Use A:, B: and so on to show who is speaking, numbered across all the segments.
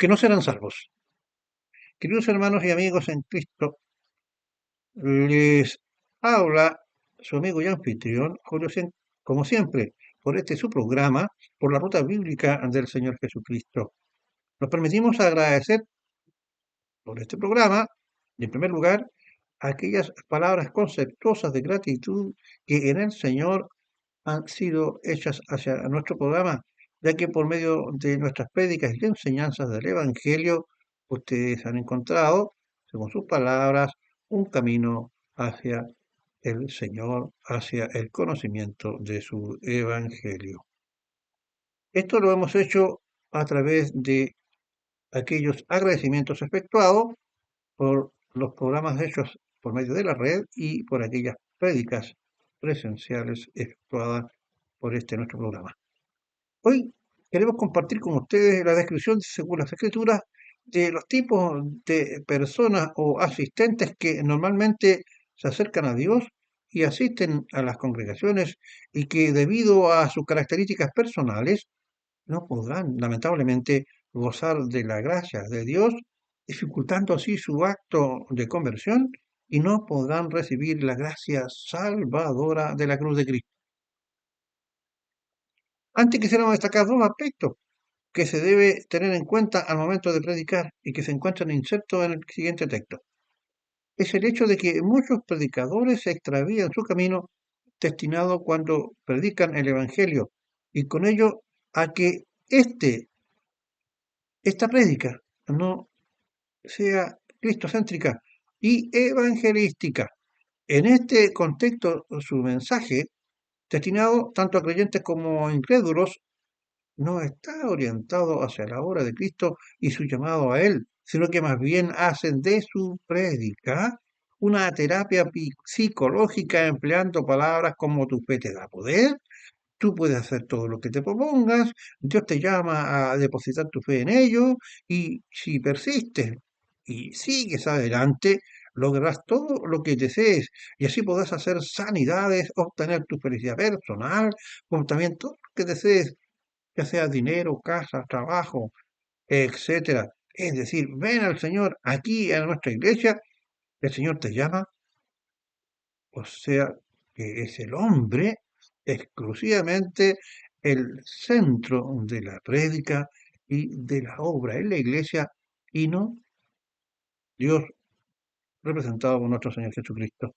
A: que no serán salvos. Queridos hermanos y amigos en Cristo, les habla su amigo y anfitrión, Julio Sen, como siempre, por este su programa, por la ruta bíblica del Señor Jesucristo. Nos permitimos agradecer por este programa, y en primer lugar, aquellas palabras conceptuosas de gratitud que en el Señor han sido hechas hacia nuestro programa, ya que por medio de nuestras prédicas y enseñanzas del Evangelio, ustedes han encontrado, según sus palabras, un camino hacia el Señor, hacia el conocimiento de su Evangelio. Esto lo hemos hecho a través de aquellos agradecimientos efectuados por los programas hechos por medio de la red y por aquellas prédicas presenciales efectuadas por este nuestro programa. Hoy queremos compartir con ustedes la descripción, según las escrituras, de los tipos de personas o asistentes que normalmente se acercan a Dios y asisten a las congregaciones y que debido a sus características personales no podrán, lamentablemente, gozar de la gracia de Dios, dificultando así su acto de conversión y no podrán recibir la gracia salvadora de la cruz de Cristo. Antes quisiéramos destacar dos aspectos que se debe tener en cuenta al momento de predicar y que se encuentran insertos en el siguiente texto. Es el hecho de que muchos predicadores se extravían su camino destinado cuando predican el Evangelio y con ello a que esta prédica no sea cristocéntrica y evangelística. En este contexto, su mensaje, destinado tanto a creyentes como a incrédulos, no está orientado hacia la obra de Cristo y su llamado a Él, sino que más bien hacen de su prédica una terapia psicológica empleando palabras como tu fe te da poder, tú puedes hacer todo lo que te propongas, Dios te llama a depositar tu fe en ello y si persistes y sigues adelante, lograrás todo lo que desees y así podrás hacer sanidades, obtener tu felicidad personal, como también todo lo que desees, ya sea dinero, casa, trabajo, etcétera. Es decir, ven al Señor aquí a nuestra iglesia, el Señor te llama, o sea, que es el hombre exclusivamente el centro de la prédica y de la obra en la iglesia y no Dios representado por nuestro Señor Jesucristo.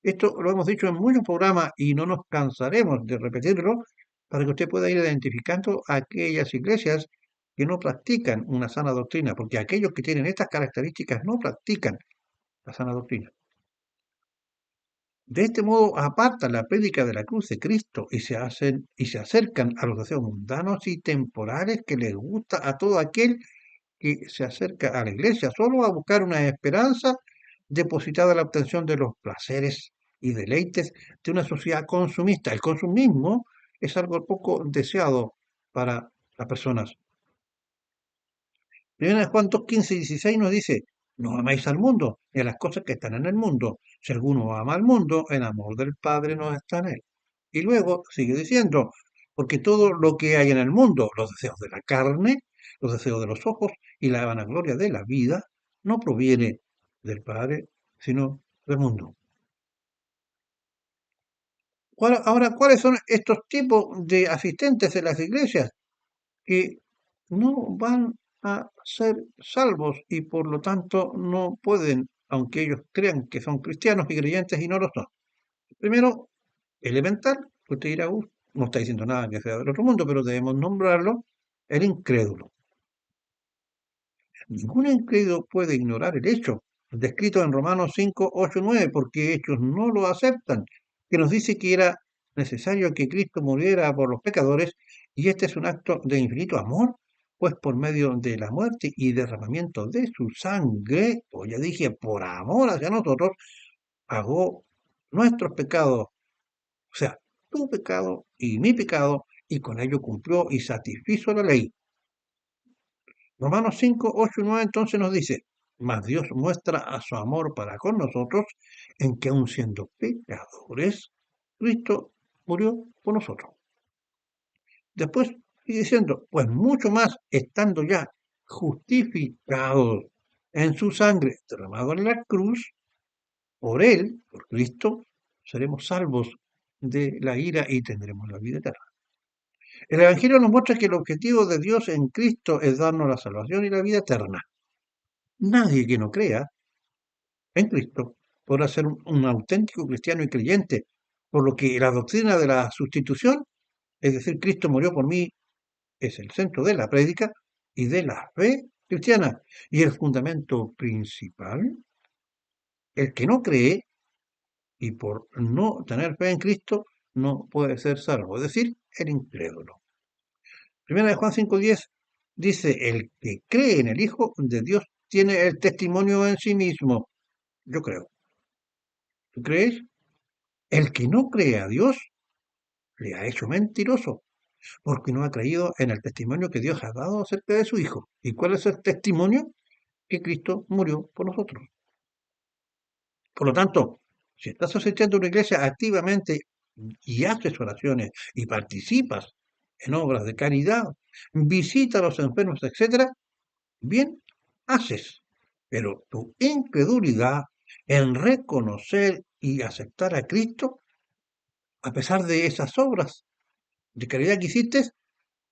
A: Esto lo hemos dicho en muchos programas y no nos cansaremos de repetirlo para que usted pueda ir identificando aquellas iglesias que no practican una sana doctrina, porque aquellos que tienen estas características no practican la sana doctrina. De este modo apartan la prédica de la cruz de Cristo y se acercan a los deseos mundanos y temporales que les gusta a todo aquel que se acerca a la iglesia solo a buscar una esperanza depositada en la obtención de los placeres y deleites de una sociedad consumista. El consumismo es algo poco deseado para las personas. Primera de Juan 2, 15 y 16 nos dice, no amáis al mundo ni a las cosas que están en el mundo. Si alguno ama al mundo, el amor del Padre no está en él. Y luego sigue diciendo, porque todo lo que hay en el mundo, los deseos de la carne, los deseos de los ojos y la vanagloria de la vida, no proviene del Padre, sino del mundo. Ahora, ¿cuáles son estos tipos de asistentes de las iglesias que no van a ser salvos y por lo tanto no pueden, aunque ellos crean que son cristianos y creyentes y no lo son? Primero, elemental, que usted dirá, no está diciendo nada que sea del otro mundo, pero debemos nombrarlo, el incrédulo. Ningún incrédulo puede ignorar el hecho descrito en Romanos 5, 8, 9, porque ellos no lo aceptan, que nos dice que era necesario que Cristo muriera por los pecadores, y este es un acto de infinito amor, pues por medio de la muerte y derramamiento de su sangre, pues ya dije, por amor hacia nosotros, pagó nuestros pecados, o sea, tu pecado y mi pecado, y con ello cumplió y satisfizo la ley. Romanos 5, 8 y 9 entonces nos dice, mas Dios muestra a su amor para con nosotros en que aun siendo pecadores, Cristo murió por nosotros. Después sigue diciendo, pues mucho más estando ya justificados en su sangre derramado en la cruz, por él, por Cristo, seremos salvos de la ira y tendremos la vida eterna. El Evangelio nos muestra que el objetivo de Dios en Cristo es darnos la salvación y la vida eterna. Nadie que no crea en Cristo podrá ser un auténtico cristiano y creyente, por lo que la doctrina de la sustitución, es decir, Cristo murió por mí, es el centro de la prédica y de la fe cristiana. Y el fundamento principal, el que no cree y por no tener fe en Cristo no puede ser salvo, es decir, el incrédulo. Primera de Juan 5:10 dice, el que cree en el Hijo de Dios tiene el testimonio en sí mismo. Yo creo. ¿Tú crees? El que no cree a Dios le ha hecho mentiroso, porque no ha creído en el testimonio que Dios ha dado acerca de su Hijo. ¿Y cuál es el testimonio? Que Cristo murió por nosotros. Por lo tanto, si estás asistiendo a una iglesia activamente y haces oraciones y participas en obras de caridad, visita a los enfermos, etcétera, bien haces. Pero tu incredulidad en reconocer y aceptar a Cristo, a pesar de esas obras de caridad que hiciste,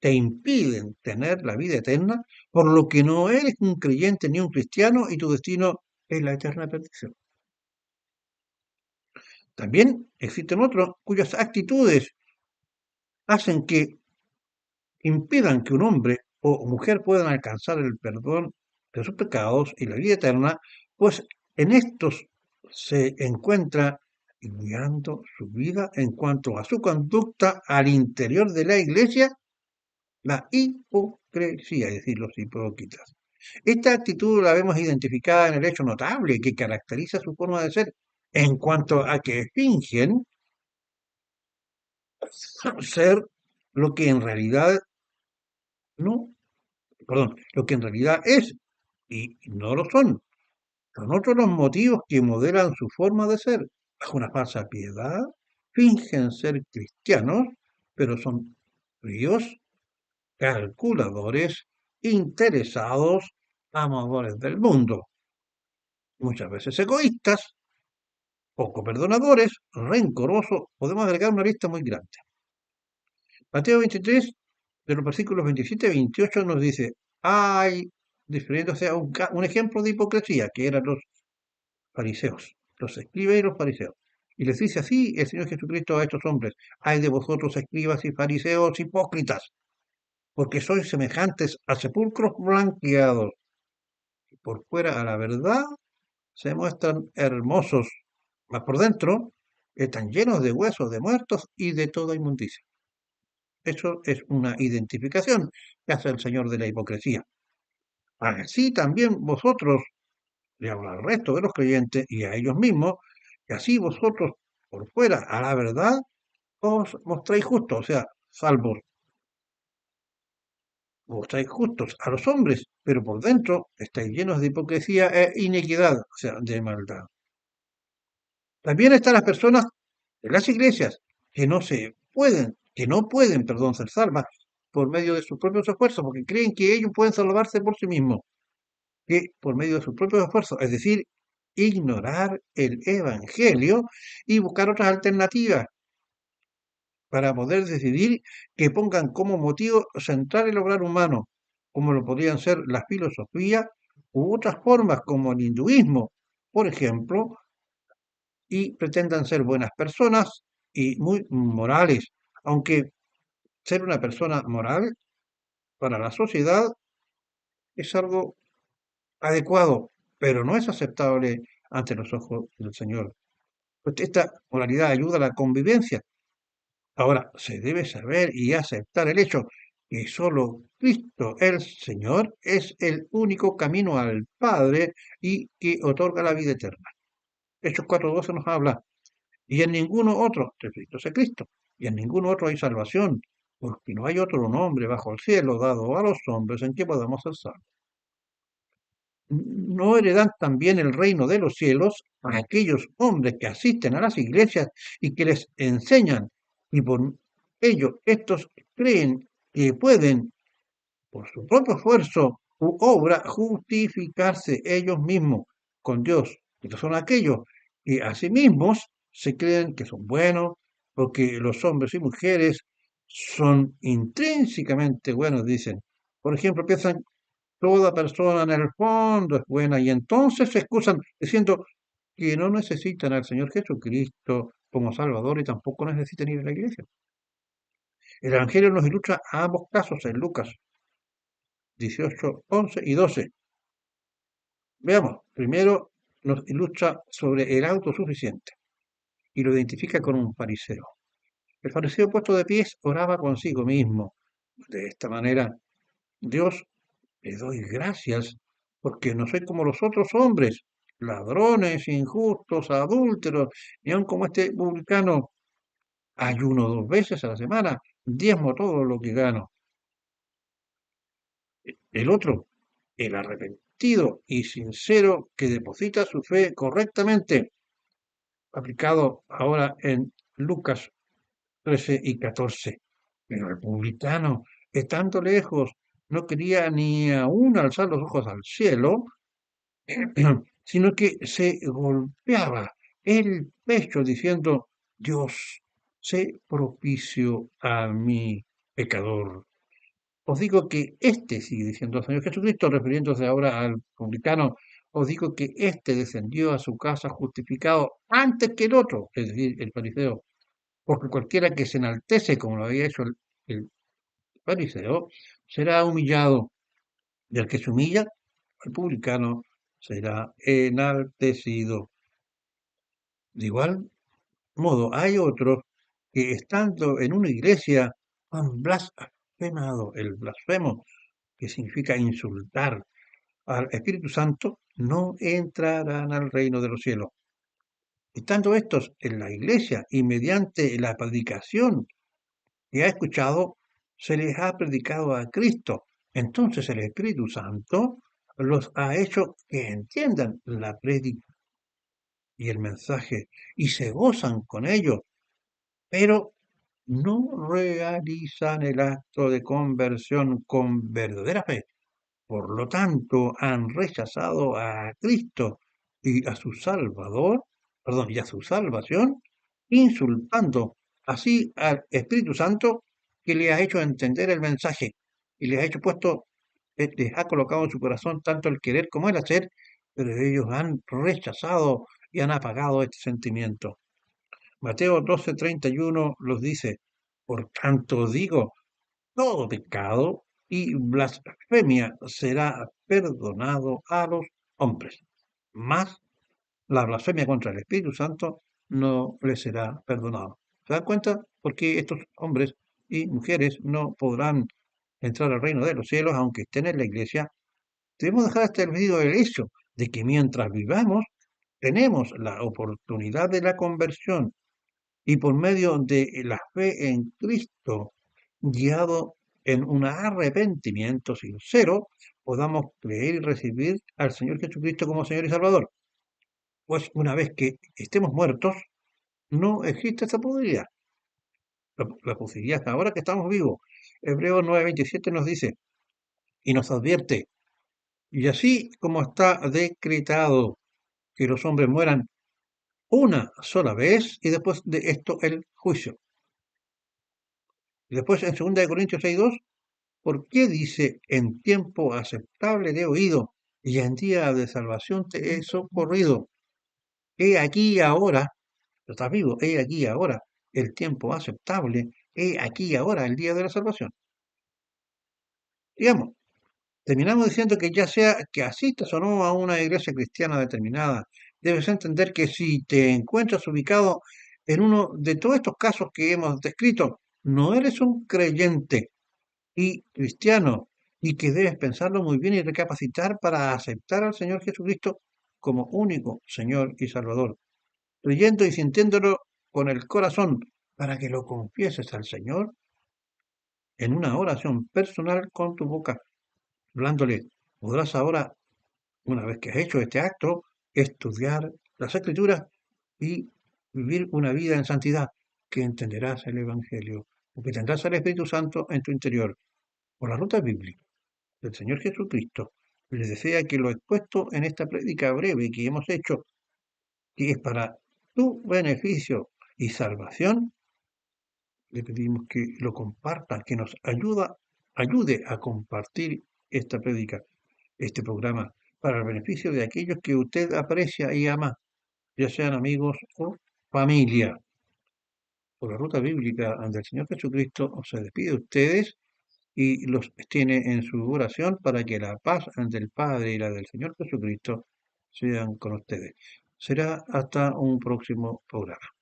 A: te impiden tener la vida eterna, por lo que no eres un creyente ni un cristiano y tu destino es la eterna perdición. También existen otros cuyas actitudes hacen que impidan que un hombre o mujer puedan alcanzar el perdón de sus pecados y la vida eterna, pues en estos se encuentra guiando su vida en cuanto a su conducta al interior de la iglesia, la hipocresía, es decir, los hipócritas. Esta actitud la vemos identificada en el hecho notable que caracteriza su forma de ser, en cuanto a que fingen ser lo que en realidad no, perdón, lo que en realidad es y no lo son. Son otros los motivos que modelan su forma de ser. Bajo una falsa piedad, fingen ser cristianos, pero son fríos, calculadores, interesados, amadores del mundo, muchas veces egoístas, poco perdonadores, rencorosos. Podemos agregar una lista muy grande. Mateo 23, de los versículos 27 y 28 nos dice, hay, refiriéndose a un ejemplo de hipocresía, que eran los fariseos, los escribas y los fariseos. Y les dice así el Señor Jesucristo a estos hombres, hay de vosotros escribas y fariseos hipócritas, porque sois semejantes a sepulcros blanqueados, y por fuera a la verdad se muestran hermosos, mas por dentro están llenos de huesos de muertos y de toda inmundicia. Eso es una identificación que hace el Señor de la hipocresía. Así también vosotros, le habla al resto de los creyentes y a ellos mismos, que así vosotros por fuera a la verdad os mostráis justos, o sea, salvos, mostráis justos a los hombres, pero por dentro estáis llenos de hipocresía e iniquidad, o sea, de maldad. También están las personas de las iglesias que no pueden, perdón, ser salvas por medio de sus propios esfuerzos, porque creen que ellos pueden salvarse por sí mismos, que por medio de sus propios esfuerzos, es decir, ignorar el evangelio y buscar otras alternativas para poder decidir que pongan como motivo central el obrar humano, como lo podrían ser la filosofía u otras formas como el hinduismo, por ejemplo, y pretendan ser buenas personas y muy morales, aunque ser una persona moral para la sociedad es algo adecuado, pero no es aceptable ante los ojos del Señor. Pues esta moralidad ayuda a la convivencia. Ahora, se debe saber y aceptar el hecho que solo Cristo el Señor es el único camino al Padre y que otorga la vida eterna. Hechos 4:12 nos habla y en ninguno otro, Cristo es Cristo, y en ninguno otro hay salvación, porque no hay otro nombre bajo el cielo dado a los hombres en que podamos ser salvos. ¿No heredan también el reino de los cielos a aquellos hombres que asisten a las iglesias y que les enseñan, y por ello estos creen que pueden, por su propio esfuerzo, u obra justificarse ellos mismos con Dios. Estos son aquellos que a sí mismos se creen que son buenos, porque los hombres y mujeres son intrínsecamente buenos, dicen. Por ejemplo, piensan toda persona en el fondo es buena y entonces se excusan diciendo que no necesitan al Señor Jesucristo como Salvador y tampoco necesitan ir a la iglesia. El Evangelio nos ilustra a ambos casos en Lucas 18, 11 y 12. Veamos, primero nos ilustra sobre el autosuficiente y lo identifica con un fariseo. El fariseo puesto de pies oraba consigo mismo. De esta manera, Dios, le doy gracias porque no soy como los otros hombres, ladrones, injustos, adúlteros, ni aun como este publicano. Ayuno 2 veces a la semana, diezmo todo lo que gano. El otro, el arrepentido y sincero que deposita su fe correctamente, aplicado ahora en Lucas 13 y 14. Pero el publicano, estando lejos, no quería ni aún alzar los ojos al cielo, sino que se golpeaba el pecho diciendo, Dios, sé propicio a mi pecador. Os digo que este, sigue diciendo el Señor Jesucristo, refiriéndose ahora al publicano, os digo que este descendió a su casa justificado antes que el otro, es decir, el fariseo, porque cualquiera que se enaltece, como lo había hecho el fariseo, será humillado, y el que se humilla, el publicano, será enaltecido. De igual modo, hay otros que estando en una iglesia han blasfemado. El blasfemo, que significa insultar al Espíritu Santo, no entrarán al reino de los cielos. Estando estos en la iglesia y mediante la predicación que ha escuchado, se les ha predicado a Cristo. Entonces el Espíritu Santo los ha hecho que entiendan la prédica y el mensaje y se gozan con ellos, pero no realizan el acto de conversión con verdadera fe. Por lo tanto, han rechazado a Cristo y a su Salvador, perdón, y a su salvación, insultando así al Espíritu Santo que le ha hecho entender el mensaje y les ha hecho puesto, les ha colocado en su corazón tanto el querer como el hacer, pero ellos han rechazado y han apagado este sentimiento. Mateo 12:31 los dice, por tanto digo, todo pecado y blasfemia será perdonado a los hombres, mas la blasfemia contra el Espíritu Santo no les será perdonado. ¿Se dan cuenta? Porque estos hombres y mujeres no podrán entrar al reino de los cielos aunque estén en la iglesia. Debemos dejar hasta el medio el hecho de que mientras vivamos tenemos la oportunidad de la conversión y por medio de la fe en Cristo, guiado en un arrepentimiento sincero, podamos creer y recibir al Señor Jesucristo como Señor y Salvador. Pues una vez que estemos muertos, no existe esa posibilidad. La posibilidad es ahora que estamos vivos. Hebreos 9:27 nos dice y nos advierte, y así como está decretado que los hombres mueran una sola vez y después de esto el juicio. Y después en 2 Corintios 6:2 ¿por qué dice en tiempo aceptable de oído y en día de salvación te he socorrido? He aquí ahora, estás vivo, he aquí ahora el tiempo aceptable, he aquí ahora el día de la salvación. Digamos, terminamos diciendo que ya sea que asistas o no a una iglesia cristiana determinada, debes entender que si te encuentras ubicado en uno de todos estos casos que hemos descrito, no eres un creyente y cristiano, y que debes pensarlo muy bien y recapacitar para aceptar al Señor Jesucristo como único Señor y Salvador, creyendo y sintiéndolo con el corazón, para que lo confieses al Señor en una oración personal con tu boca, hablándole. Podrás ahora, una vez que has hecho este acto, estudiar las Escrituras y vivir una vida en santidad, que entenderás el Evangelio, porque tendrás al Espíritu Santo en tu interior, por la ruta bíblica. del Señor Jesucristo les desea que lo expuesto en esta prédica breve que hemos hecho, que es para tu beneficio y salvación, le pedimos que lo comparta, que nos ayude a compartir esta prédica, este programa, para el beneficio de aquellos que usted aprecia y ama, ya sean amigos o familia. Por la ruta bíblica del Señor Jesucristo se despide de ustedes y los tiene en su oración para que la paz del Padre y la del Señor Jesucristo sean con ustedes. Será hasta un próximo programa.